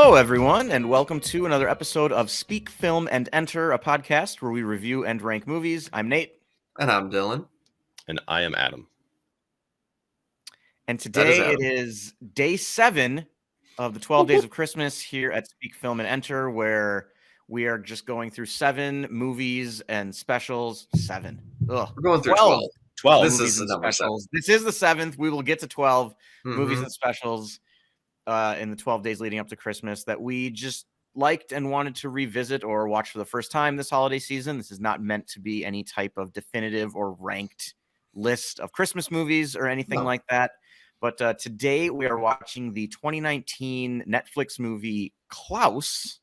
Hello, everyone, and welcome to another episode of Speak, Film, and Enter, a podcast where we review and rank movies. I'm Nate. And I'm Dylan. And I am Adam. And today it is day 7 of the 12 Days of Christmas here at Speak, Film, and Enter, where we are just going through 7 movies and specials. 7. Ugh. We're going through 12. 12. This is the number specials. 7. This is the 7th. We will get to 12 movies Mhm. and specials in the 12 days leading up to Christmas that we just liked and wanted to revisit or watch for the first time this holiday season. This is not meant to be any type of definitive or ranked list of Christmas movies or anything like that. But today we are watching the 2019 Netflix movie Klaus.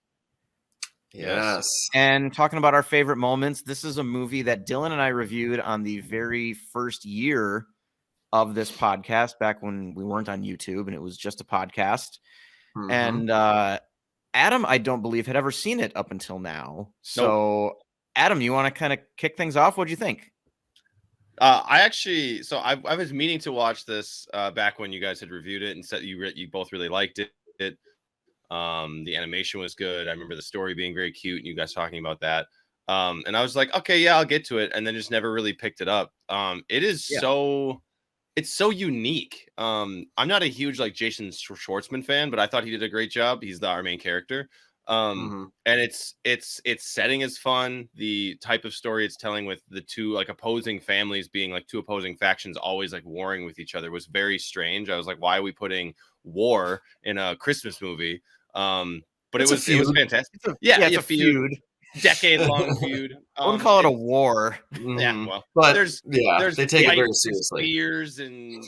Yes. And talking about our favorite moments. This is a movie that Dylan and I reviewed on the very first year of this podcast, back when we weren't on YouTube and it was just a podcast. Mm-hmm. And Adam, I don't believe, had ever seen it up until now. So, nope. Adam, you want to kind of kick things off? What'd you think? I was meaning to watch this back when you guys had reviewed it and said you both really liked it. The animation was good. I remember the story being very cute and you guys talking about that. And I was like, okay, yeah, I'll get to it. And then just never really picked it up. It's so unique. I'm not a huge Jason Schwartzman fan, but I thought he did a great job. He's our main character. And its setting is fun. The type of story it's telling with the two opposing families being two opposing factions always warring with each other was very strange. I was like, why are we putting war in a Christmas movie? But it was fantastic. It's a feud. Decade-long feud. I wouldn't call it a war. Yeah, well, but there's they take it very seriously. Fears and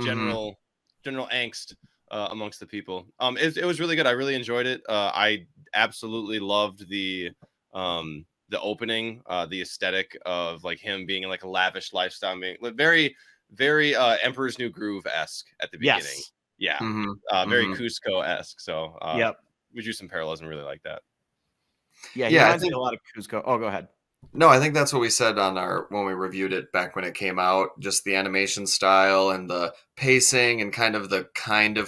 general angst amongst the people. It was really good. I really enjoyed it. I absolutely loved the opening, the aesthetic of him being in a lavish lifestyle, being very, very Emperor's New Groove-esque at the beginning. Yes. Yeah, very Cusco-esque. So we drew some parallels and really like that. Yeah, I think a lot of Cusco. Oh, go ahead. No, I think that's what we said when we reviewed it back when it came out. Just the animation style and the pacing and kind of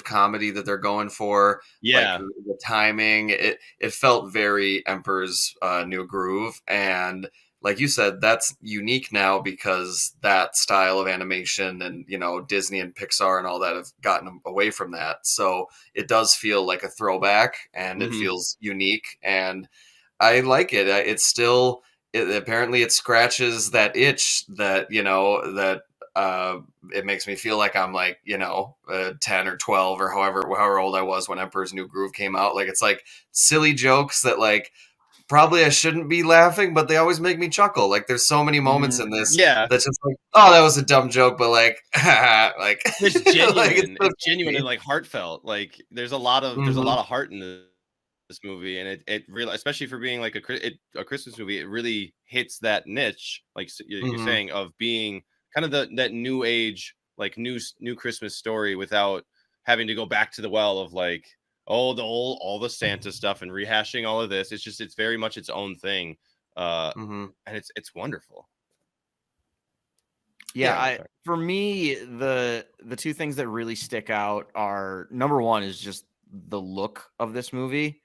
comedy that they're going for. Yeah, the timing. It felt very Emperor's New Groove, and like you said, that's unique now because that style of animation and Disney and Pixar and all that have gotten away from that. So it does feel like a throwback, and it feels unique and. I like it. It's still apparently it scratches that itch that it makes me feel like I'm 10 or 12 or however old I was when Emperor's New Groove came out. It's silly jokes that probably I shouldn't be laughing, but they always make me chuckle. There's so many moments in this that's just oh, that was a dumb joke, but it's genuine. It's genuine and heartfelt. There's a lot of heart in this movie, and it really, especially for being a Christmas movie, it really hits that niche, you're saying, of being kind of that new age, new Christmas story without having to go back to the well of all the Santa stuff and rehashing all of this. It's very much its own thing, and it's wonderful. For me, the two things that really stick out are, number one is just the look of this movie.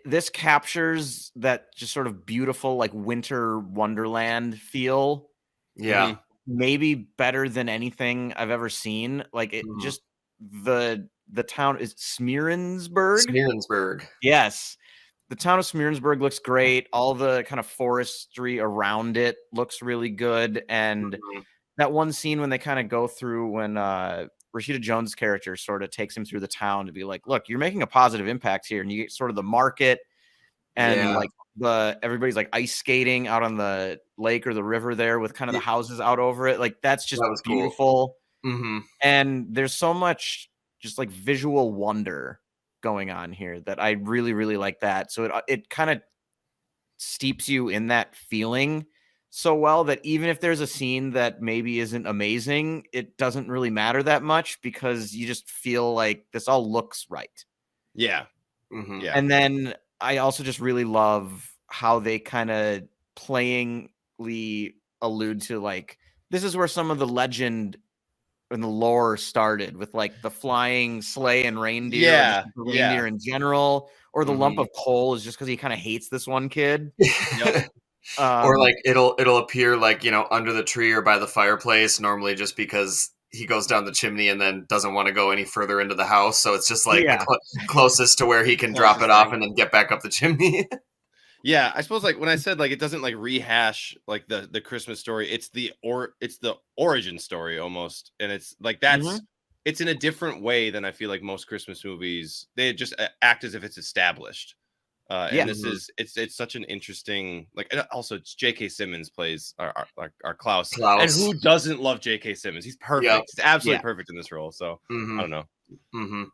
This captures that just sort of beautiful, winter wonderland feel. Yeah. Maybe better than anything I've ever seen. Just the town is Smeerensburg. Yes. The town of Smeerensburg looks great. All the kind of forestry around it looks really good. And that one scene when they kind of go through when Rashida Jones' character sort of takes him through the town to be like, look, you're making a positive impact here. And you get sort of the market and everybody's ice skating out on the lake or the river there with kind of the houses out over it. That's just beautiful. Cool. And there's so much just visual wonder going on here that I really, really like that. So it kind of steeps you in that feeling so well that even if there's a scene that maybe isn't amazing, it doesn't really matter that much because you just feel like this all looks right. Yeah. Yeah. And then I also just really love how they kind of playingly allude to this is where some of the legend when the lore started with like the flying sleigh and reindeer, Yeah, or the reindeer in general, or the lump of coal is just because he kind of hates this one kid. Yep. Or like it'll appear like, you know, under the tree or by the fireplace, normally just because he goes down the chimney and then doesn't want to go any further into the house. So it's just like the closest to where he can drop it off and then get back up the chimney. Yeah, I suppose like when I said like it doesn't like rehash like the Christmas story, it's the origin story almost, and it's like it's in a different way than I feel like most Christmas movies. They just act as if it's established. And this is it's such an interesting, like, and also it's J.K. Simmons plays our Klaus. And who doesn't love J.K. Simmons? He's perfect. Yep. He's absolutely perfect in this role. So I don't know.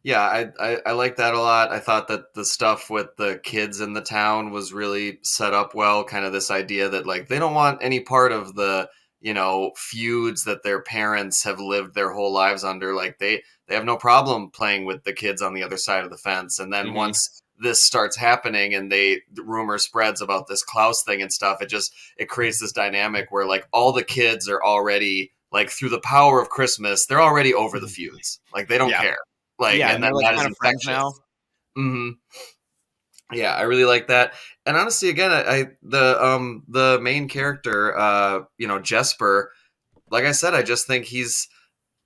Yeah, I like that a lot. I thought that the stuff with the kids in the town was really set up well. Kind of this idea that like they don't want any part of the, you know, feuds that their parents have lived their whole lives under. Like they have no problem playing with the kids on the other side of the fence. And then once this starts happening and the rumor spreads about this Klaus thing and stuff, it creates this dynamic where like all the kids are already like, through the power of Christmas, they're already over the feuds. Like they don't care. Like, and then that is infectious. Yeah, I really like that. And honestly, again, the main character, you know, Jesper, like I said, I just think he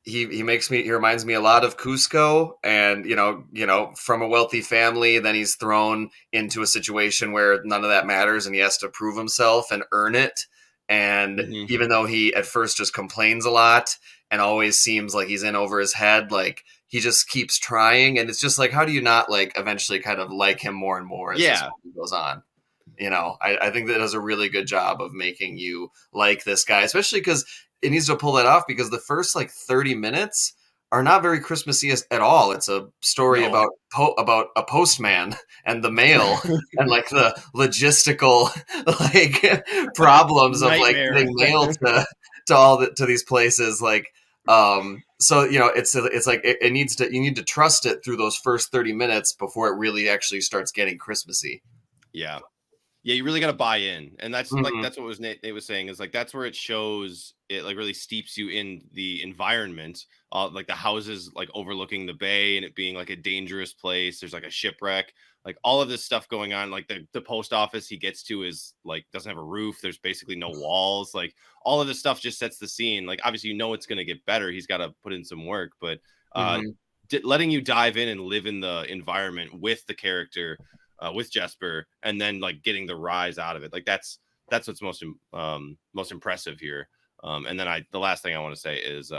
reminds me a lot of Cusco, and you know, from a wealthy family, then he's thrown into a situation where none of that matters and he has to prove himself and earn it. And even though he at first just complains a lot and always seems like he's in over his head, like he just keeps trying, and it's just like, how do you not like eventually kind of like him more and more as this movie goes on? You know, I think that does a really good job of making you like this guy, especially because it needs to pull that off, because the first like 30 minutes are not very Christmassy at all. It's a story about a postman and the mail and like the logistical like problems of like getting mail to these places. Like, so you know, it's like you need to trust it through those first 30 minutes before it really actually starts getting Christmassy. Yeah, you really got to buy in, and that's like that's what Nate was saying, is like that's where it shows, it like really steeps you in the environment, like the houses like overlooking the bay and it being like a dangerous place. There's like a shipwreck, like all of this stuff going on. Like the post office he gets to is like doesn't have a roof. There's basically no walls. Like all of this stuff just sets the scene. Like obviously you know it's going to get better. He's got to put in some work, but letting you dive in and live in the environment with the character. With Jesper, and then like getting the rise out of it, like that's what's most impressive here. And then the last thing I want to say is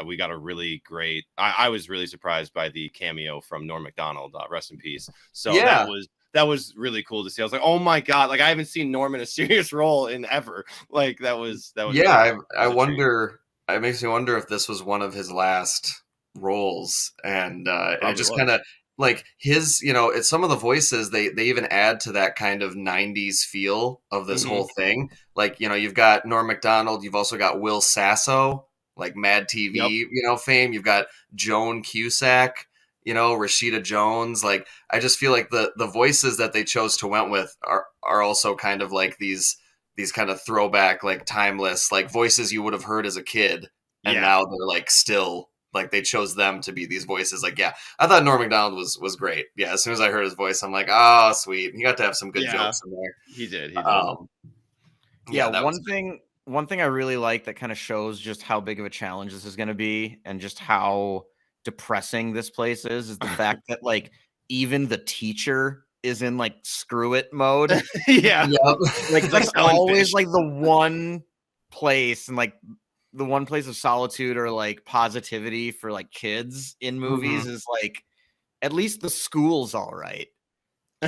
we got a really great. I was really surprised by the cameo from Norm Macdonald. Rest in peace. So that was really cool to see. I was like, oh my god, like I haven't seen Norm in a serious role in ever. Like that was. Yeah, I wonder. It makes me wonder if this was one of his last roles, and it just kind of. Like his, you know, it's some of the voices, they even add to that kind of 90s feel of this whole thing. Like, you know, you've got Norm Macdonald, you've also got Will Sasso, like Mad TV, you know, fame. You've got Joan Cusack, you know, Rashida Jones. Like, I just feel like the voices that they chose to went with are also kind of like these kind of throwback, like timeless, like voices you would have heard as a kid. And now they're like still. Like they chose them to be these voices. Like, yeah, I thought Norm Macdonald was great. Yeah, as soon as I heard his voice, I'm like, oh, sweet. He got to have some good jokes in there. He did. One thing I really like that kind of shows just how big of a challenge this is going to be, and just how depressing this place is the fact that like even the teacher is in like screw it mode. Like that's always like the one place, and like the one place of solitude or like positivity for like kids in movies is like at least the school's all right.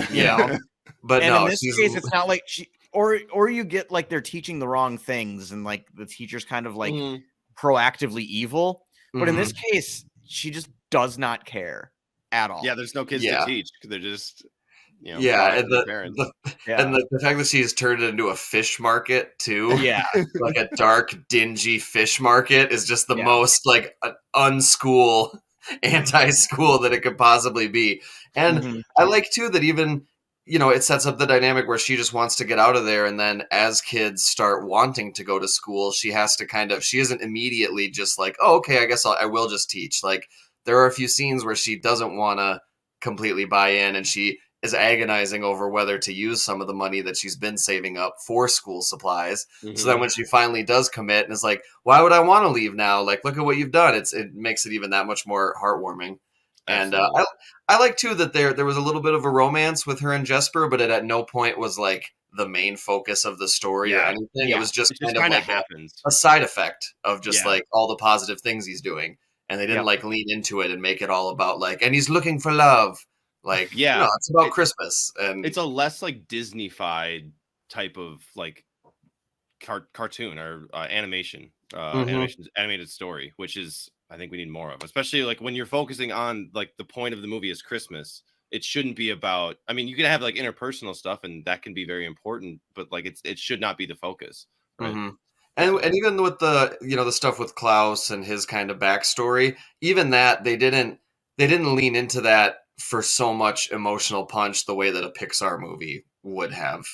You know? But and in this case, it's not like or you get like they're teaching the wrong things and like the teacher's kind of like proactively evil. But in this case, she just does not care at all. Yeah, there's no kids to teach because they're just you know, and the fact that she's turned it into a fish market too, like a dark, dingy fish market, is just the most like unschool, anti-school that it could possibly be. And I like too that even it sets up the dynamic where she just wants to get out of there. And then as kids start wanting to go to school, she has to she isn't immediately just like, oh, okay, I guess I will just teach. Like, there are a few scenes where she doesn't want to completely buy in, and she is agonizing over whether to use some of the money that she's been saving up for school supplies. Mm-hmm. So then when she finally does commit and is like, why would I want to leave now? Like, look at what you've done. It makes it even that much more heartwarming. Absolutely. And I like too that there was a little bit of a romance with her and Jesper, but it at no point was like the main focus of the story or anything. Yeah. It was just kind of like a side effect of just like all the positive things he's doing. And they didn't like lean into it and make it all about like, and he's looking for love. Like, it's about Christmas. And it's a less like Disney-fied type of like cartoon or animation, animated story, which is, I think we need more of, especially like when you're focusing on like the point of the movie is Christmas. It shouldn't be about, I mean, you can have like interpersonal stuff and that can be very important, but like it should not be the focus. Right? Mm-hmm. And even with the, the stuff with Klaus and his kind of backstory, even that they didn't lean into that for so much emotional punch the way that a Pixar movie would have,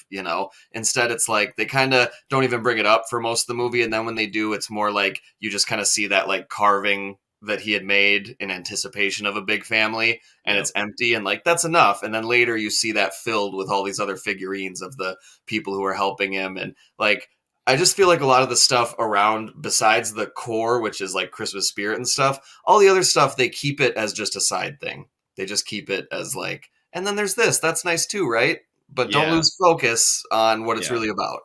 Instead, it's like they kind of don't even bring it up for most of the movie. And then when they do, it's more like you just kind of see that like carving that he had made in anticipation of a big family, and it's empty, and like that's enough. And then later you see that filled with all these other figurines of the people who are helping him. And like, I just feel like a lot of the stuff around, besides the core, which is like Christmas spirit and stuff, all the other stuff, they keep it as just a side thing. They just keep it as like, and then there's this, that's nice too, right? But don't lose focus on what it's really about.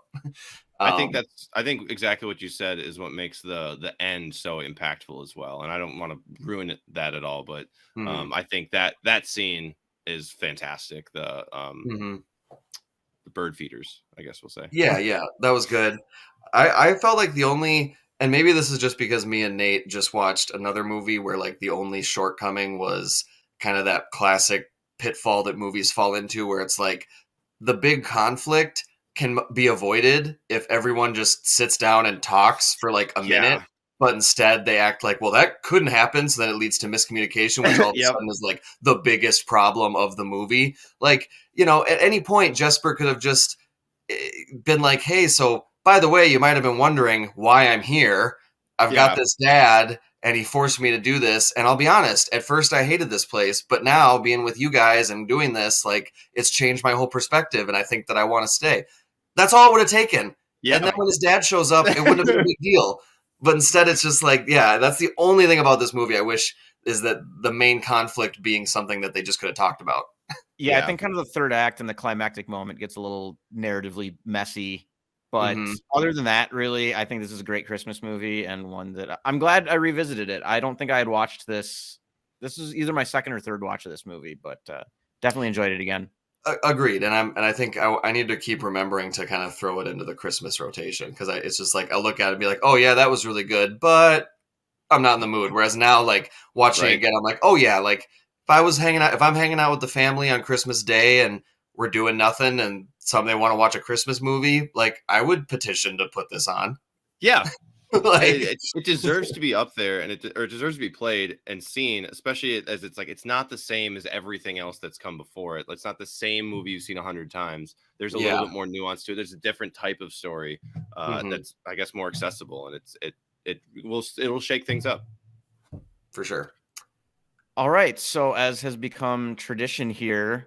I think exactly what you said is what makes the end so impactful as well. And I don't want to ruin that at all, but I think that scene is fantastic. The bird feeders, I guess we'll say. Yeah, that was good. I felt like the only, and maybe this is just because me and Nate just watched another movie where like the only shortcoming was kind of that classic pitfall that movies fall into, where it's like the big conflict can be avoided if everyone just sits down and talks for like a minute, but instead they act like, well, that couldn't happen. So then it leads to miscommunication, which all of a sudden is like the biggest problem of the movie. Like, at any point, Jesper could have just been like, hey, so by the way, you might have been wondering why I'm here. I've got this dad and he forced me to do this. And I'll be honest, at first I hated this place, but now being with you guys and doing this, like it's changed my whole perspective. And I think that I want to stay. That's all it would have taken. Yeah. And then when his dad shows up, it wouldn't have been a big deal. But instead it's just like, that's the only thing about this movie I wish is that the main conflict being something that they just could have talked about. Yeah, I think kind of the third act and the climactic moment gets a little narratively messy. But other than that, really, I think this is a great Christmas movie and one that I'm glad I revisited it. I don't think I had watched this. This is either my second or third watch of this movie, but definitely enjoyed it again. Agreed. And I think I need to keep remembering to kind of throw it into the Christmas rotation, because it's just like, I'll look at it and be like, oh yeah, that was really good, but I'm not in the mood. Whereas now, like watching it again, I'm like, oh yeah, like if I'm hanging out with the family on Christmas Day and we're doing nothing and they want to watch a Christmas movie, like I would petition to put this on. Yeah. Like, it deserves to be up there, and it deserves to be played and seen, especially as it's like, it's not the same as everything else that's come before it. It's not the same movie you've seen 100 times. There's a little bit more nuance to it. There's a different type of story that's, I guess, more accessible, and it will shake things up for sure. All right, so as has become tradition here,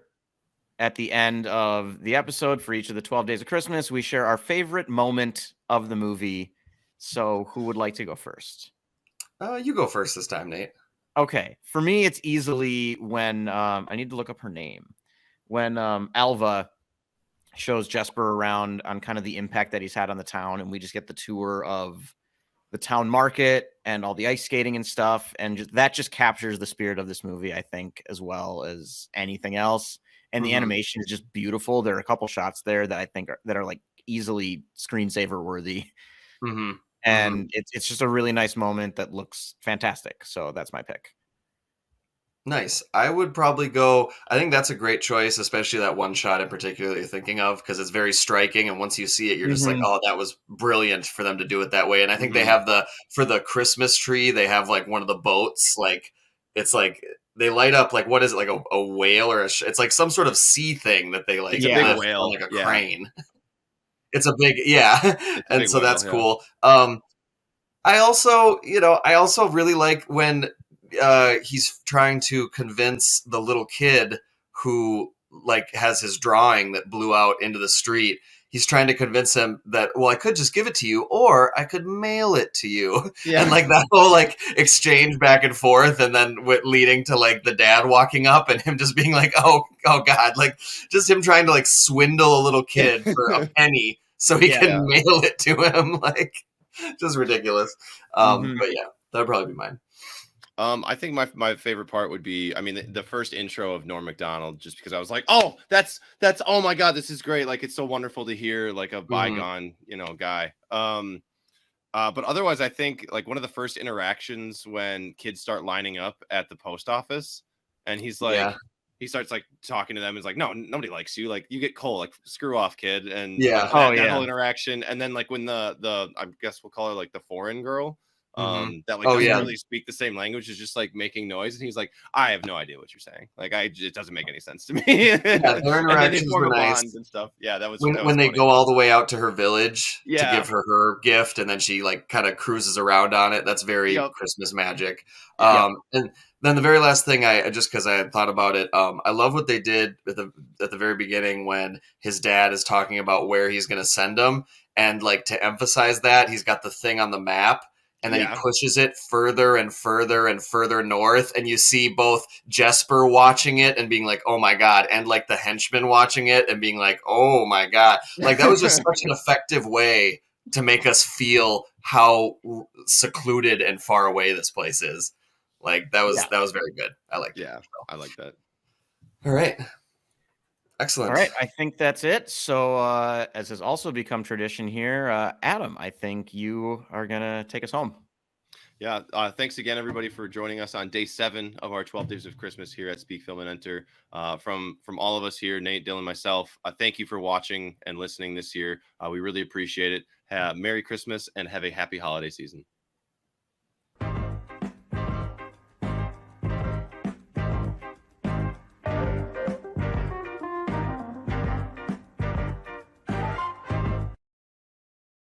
at the end of the episode for each of the 12 Days of Christmas, we share our favorite moment of the movie. So who would like to go first? You go first this time, Nate. Okay. For me, it's easily when I need to look up her name. When Alva shows Jesper around on kind of the impact that he's had on the town, and we just get the tour of the town market and all the ice skating and stuff. And that just captures the spirit of this movie, I think, as well as anything else. And the animation is just beautiful. There are a couple shots there that I think are like easily screensaver worthy. And it's just a really nice moment that looks fantastic. So that's my pick. Nice. I would probably go, I think that's a great choice, especially that one shot in particular that you're thinking of, because it's very striking. And once you see it, you're just like, oh, that was brilliant for them to do it that way. And I think they have for the Christmas tree, they have like one of the boats, like, it's like they light up like, what is it, like a whale or it's like some sort of sea thing that they like It's a big lift whale, on like a crane. It's a big, It's a and big so whale, that's yeah. cool. I also really like when he's trying to convince the little kid who like has his drawing that blew out into the street. He's trying to convince him that, well, I could just give it to you, or I could mail it to you. Yeah. And like that whole like exchange back and forth, and then leading to like the dad walking up and him just being like, oh God, like just him trying to like swindle a little kid for a penny so he can mail it to him, like just ridiculous. But yeah, that'd probably be mine. I think my favorite part would be, I mean, the first intro of Norm Macdonald, just because I was like, oh, that's oh my God, this is great. Like, it's so wonderful to hear like a bygone, guy. But otherwise, I think like one of the first interactions when kids start lining up at the post office, and he's like, he starts like talking to them. Is like, no, nobody likes you. Like, you get coal. Like, screw off, kid. And that whole interaction. And then like when the I guess we'll call her like the foreign girl, that like doesn't really speak the same language, is just like making noise, and he's like, I have no idea what you're saying. Like, it doesn't make any sense to me. Yeah, their interactions were nice and stuff. Yeah, that was when they funny. go all the way out to her village to give her gift, and then she like kind of cruises around on it. That's very Christmas magic. And then the very last thing, I just because I had thought about it, I love what they did at the very beginning when his dad is talking about where he's going to send him, and like to emphasize that he's got the thing on the map. And then he pushes it further and further and further north. And you see both Jesper watching it and being like, oh my God. And like the henchman watching it and being like, oh my God. Like that was just such an effective way to make us feel how secluded and far away this place is. Like that was very good. I liked it. Yeah, I like that. All right. Excellent. All right, I think that's it. So, as has also become tradition here, Adam, I think you are going to take us home. Yeah, thanks again, everybody, for joining us on day 7 of our 12 Days of Christmas here at Speak, Film, and Enter. From all of us here, Nate, Dylan, myself, thank you for watching and listening this year. We really appreciate it. Merry Christmas and have a happy holiday season.